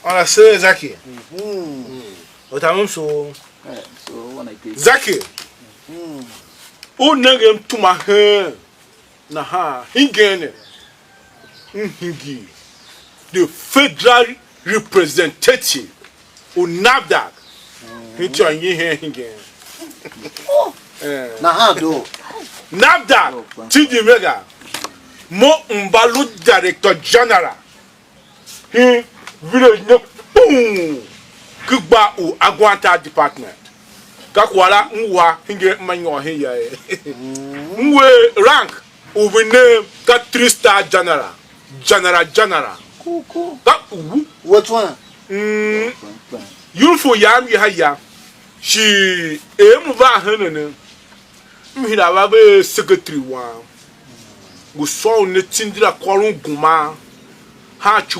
On a say Zaki. What I'm so Zaki. Oh, name to my hair. Naha, Hingen. Hingi. The federal representative who NAFDAC. Into a year again. Naha do. NAFDAC. TIV Mega. Mo Mbalo Director General. He village no boom. Kugba u AGWANTA department. Kakwala nwa hinge manyo here. Nwe rank over name ka 3-star general. General. Cool. That What one? You for yam ye haya. She va hanene. Mhira babe secretary one. We saw ne tindira kwalun guma. Ha chu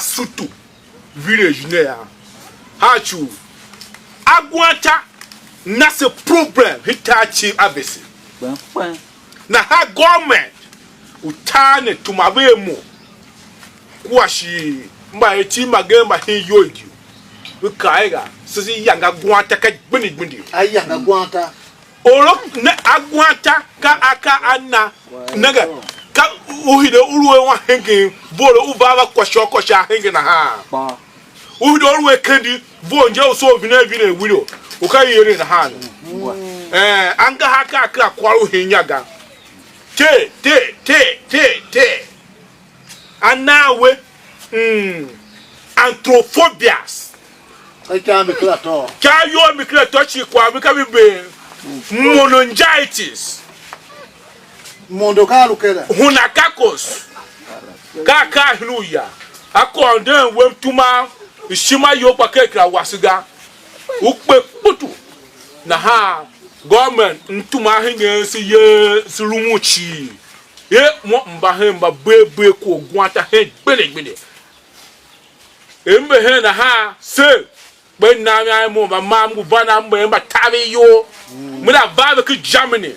sutu village near. Ha chu AGWANTA nase problem hitachi abesi. Na ha government utane tumabe mo. Kwashi mba eti magemba hin yogi. We kaiga sisi yanga AGWANTA ka gbini. Ayanga AGWANTA. Oro na AGWANTA ka aka anna naga ka uhide uruwe wa henge bolo uvava kwasha henge na ha. Uhide uruwe kendi vonje uso vine wilo. Ukai yere na ha. Anga haka akra kwaru hinyaga. Te. And now we anthrophobias. I can't be clear at all. Can you be clear touchy kwa because we meningitis. Mondokalu kela. Hunakakos. Kaka hnuya. Ako nden wem tuma ishima yopa kekra wasiga. Ukpe putu. Na ha government ntuma hinge si ye silumuchi. Ye mo mbahe mbabebe ko AGWANTA he gbele. Embe he na ha se be na ya mo ba mam gu bana mbe mba tabe yo. Me na va ke Germany.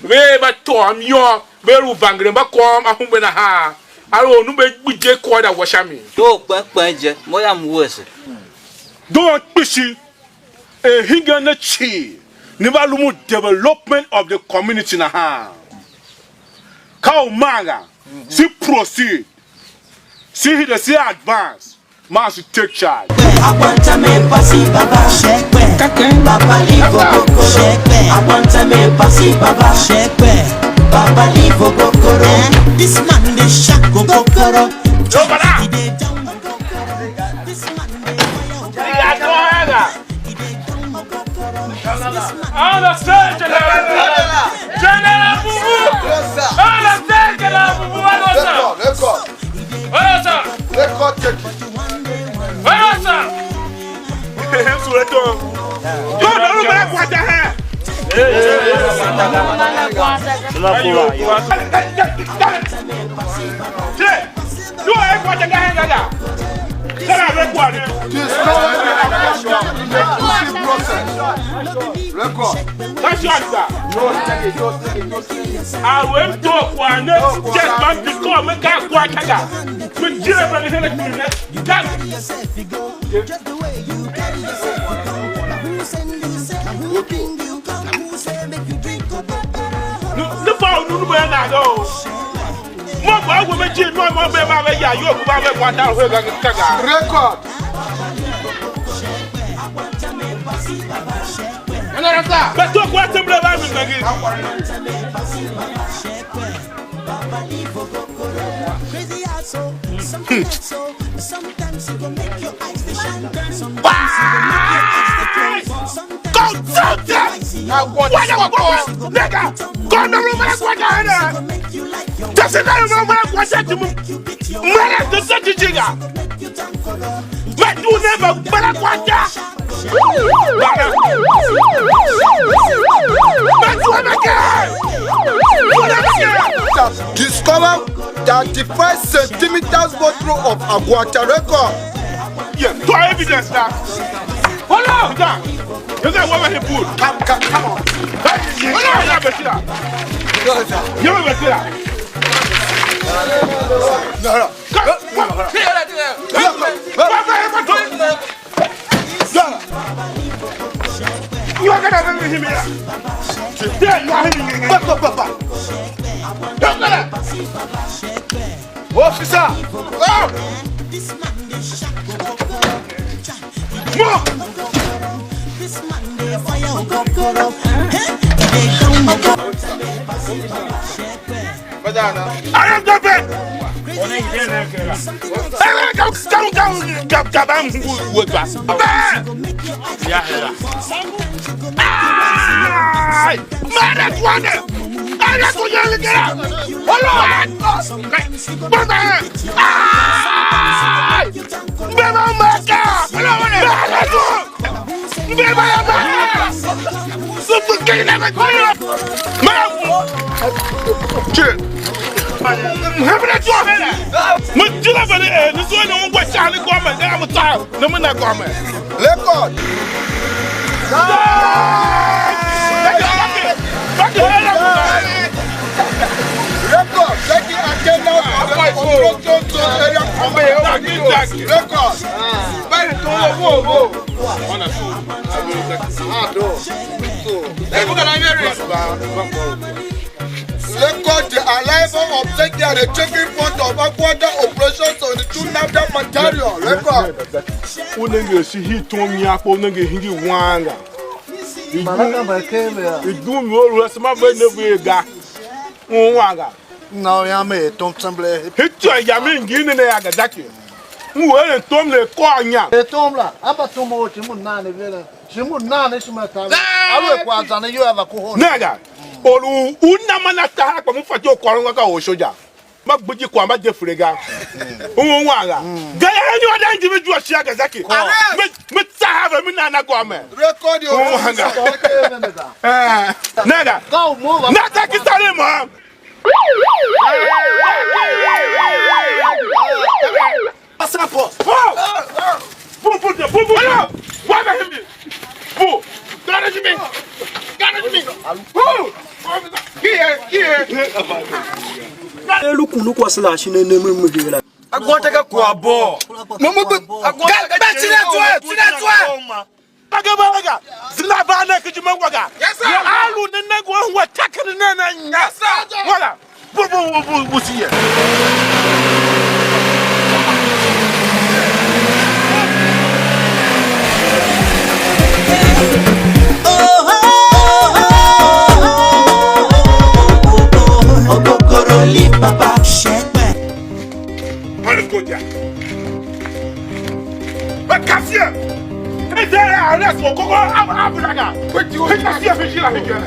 We ba to am yo be ru bangre ba kom ahumbe na ha. Aro nu be gbije ko da washami. Do je mo ya mu wese. Don't pishi hinga na chi. Never lumu development of the community na ha. Cow manga, see proceed, see he see advance, must take charge. AGWANTA me pasi baba, baba livo kokoro. AGWANTA me pasi baba, baba livo kokoro. This man de shako kokoro. This man de Record. That's your answer. I went to one just want to come and get AGWANTA. With Germany, you got just the way you carry yourself. Who send you, who bring you, who say make you drink up. The phone, you know, I go. Mama, I will make you no more. You have record. But talk what the brother is again. Sometimes you will make your eyes to shine. Sometimes you will make your eyes to close. Sometimes you will make Discover 35 centimeters bottle of AGWANTA record. Yeah, to evidence that. Hold on, down. You got one he put. Come on. Hold on, you him here. There you are him. Papa. Don't get it. Officer. Oh. Move. I am the best. The arrival of Zeki at the checking point of AGWANTA operations on the two NAFDAC material. Record. Não, já me tom semble. Tom lá, aba tomo timu nane vela. Timu nane shumata. Awe kwanza na yo ava ko. Nega. Olu unamana ta kwa mufati okoron ka o soja. Magbuji kwa ma defrega. Unwanga. Gaya any other individual share Gazaki. Me have me na government. Record your Nega. Go move. Nata kisale mo. Passapo. Put. Why me? Put. Garage me. Here. Look was lashing in the movie. AGWANTA ka kwa bo. Agabaga. Zilabana kijimangwaga. Yes sir. Alu nenegwa wa takana nana. Yes sir. Wala. Bu siye. Papa, shepe. Allez, Kodia. Mais Cassie, et derrière, laisse mon coco à Blaga. Et Cassie a fait chier la figure.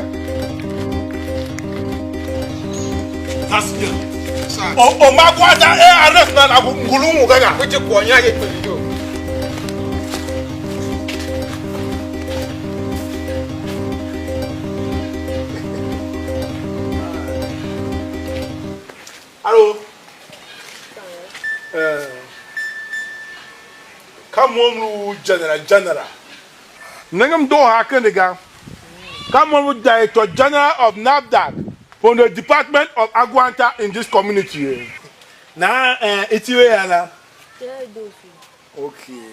On m'a guardé et arrête dans la goulou, gaga. Tu crois, il y a des petits. Allô? Come on, General. Nangam do hakenega. Come on, Director General of NAFDAC from the Department of AGWANTA in this community. Nah, it's you, Anna. Okay.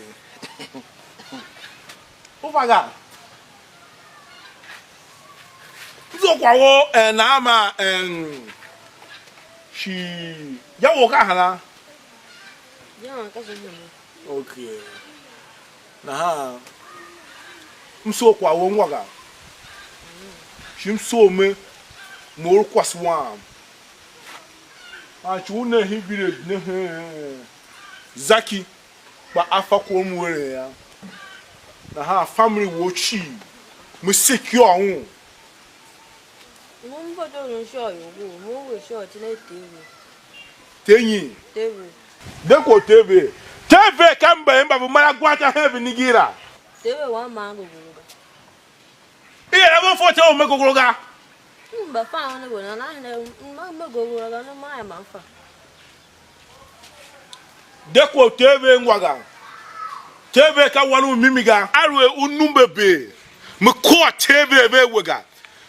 Ufaga. So kwa na ama she ya woka hala. Okay. Na ha. Mso kwa wonwaga. Shimso me no kwaswa. Achuna hi village ne Zaki ba afa ko mu were ya. Na ha family wo chi. Me secure ho. Mumbo don't show you, move short in Tenyi. TV. Deko TV. TV kamba emba bumara gwata heavy nigira. TV one mango. Iye abo foto o megogologa. But found one and I know Mamma go on my mouth. Deko TV ngwaga. TV ka wanu mimiga. Arwe unumbe be. Me ko TV be wega.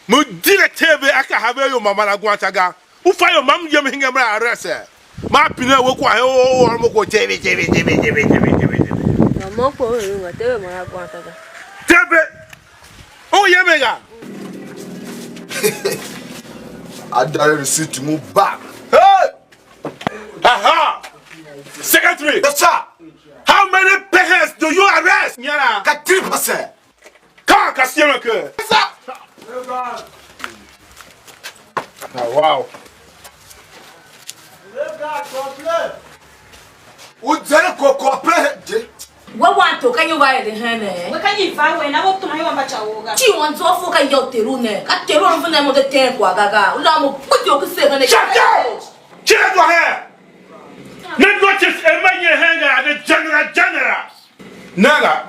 Me dire TV aka have yo mama na gwata ga. Ufa yo mam yem hinga mra arese. Ma pina we kwa o mo ko TV. No more for you, whatever my gwanta. TV. Oh yemega. I direct receipt to move back. Hey! Aha! Secretary! Yes, sir. How many patients do you arrest? Nyara! 3%. Car Cassiano. Yes, sir. Wow. Would you cooperate? What want to can you buy the hand? What can you find when I want to have a macha? She wants to offer your terune. Cut the room for them with the tank. Wagaga. Ulam put your seven. Shut down! Check your hair! Not notice a man your hanger at the general. Naga.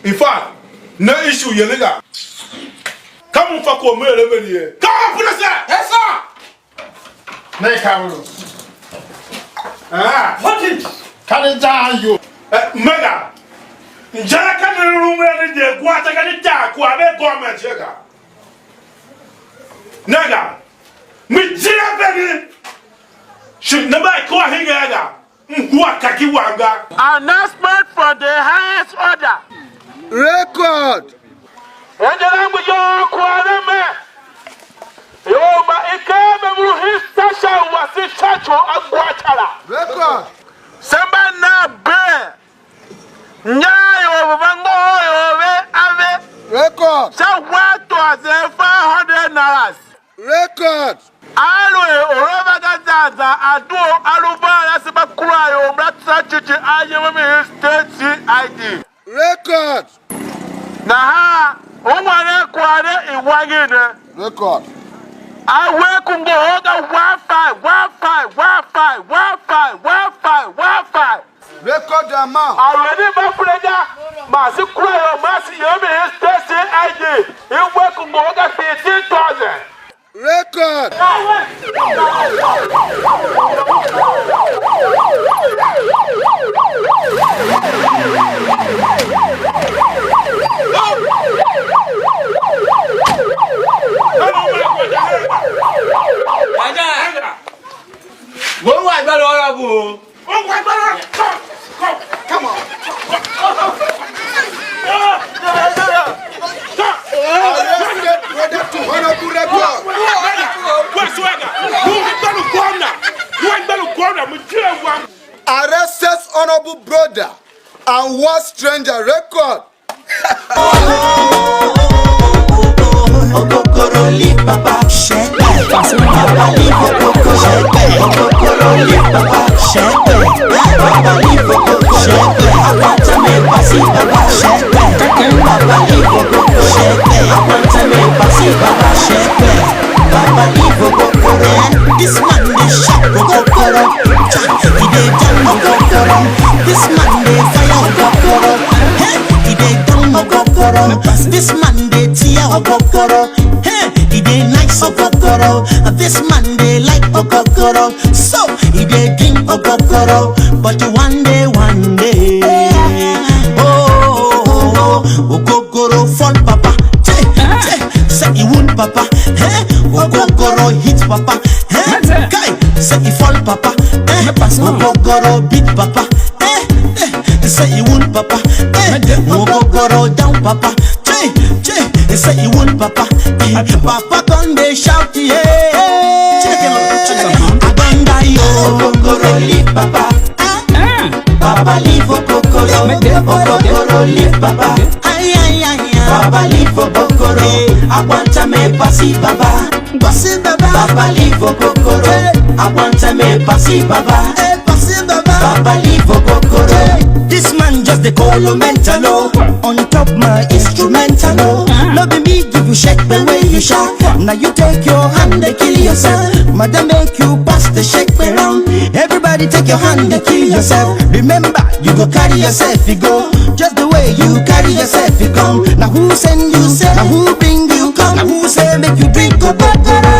In fact, no issue, you nigga. Come on, fuck me over here. Come on, put us there! Yes, sir. Ne kamulu. Ah, What it? Can it down you? Mega. Njala ka the room where they go at the dark, who are government here. Naga. Me jira baby. Should never call him Naga. Kaki wanga. Announcement for the highest order. Record. And the language of Kuarame. Yoma Ikame Ruhi Sasha was in church of AGWANTA. Record. Somebody now bear. Nyayo Vango Ave. Record. So 1,500 naras. Record. Alwe Orova Gazaza Adu Aruba Sabakurayo Bratsa Chichi Ayamami State CID. Record. Naha Omane Kwade Iwagine. Record. I work on the other Wi-Fi. Record the amount. Already my friend, Master Crayo, Master Yami is testing ID. You work on the other 15,000. Record. What was that? Come on. Arrested brother to honorable record. Arrested honorable brother and one stranger record. Okokoro li papa shepe Papa li okoko shepe Okokoro li papa shepe Papa li okoko shepe AGWANTA me pasi papa shepe Papa li okoko shepe AGWANTA me pasi papa shepe Papa li okokoro This man dey shock okokoro He dey jam okokoro This man dey fire okokoro He dey down okokoro This man dey tear okokoro Hey, he dey nice okokoro This man dey like okokoro So, he dey drink okokoro But one day okokoro fall papa Say he wound papa Okokoro hit papa Guy, say he fall papa Okokoro beat papa Say he wound papa Okokoro down papa Say he wound papa Papa gon' dey shout Aganda yo Okokoro leave papa Papa leave okokoro Okokoro leave papa Papa leave okokoro AGWANTA me pasi baba Papa leave okokoro AGWANTA me pasi baba Papa leave okokoro This man just the colo mental on top my instrumental No be me give you shake the way you shock Now you take your hand and kill yourself Mother make you pass the shake around Everybody take your hand and kill yourself Remember you go carry yourself you go Just the way you carry yourself you come Now who send you say Now who bring you come Now who say make you drink okokoro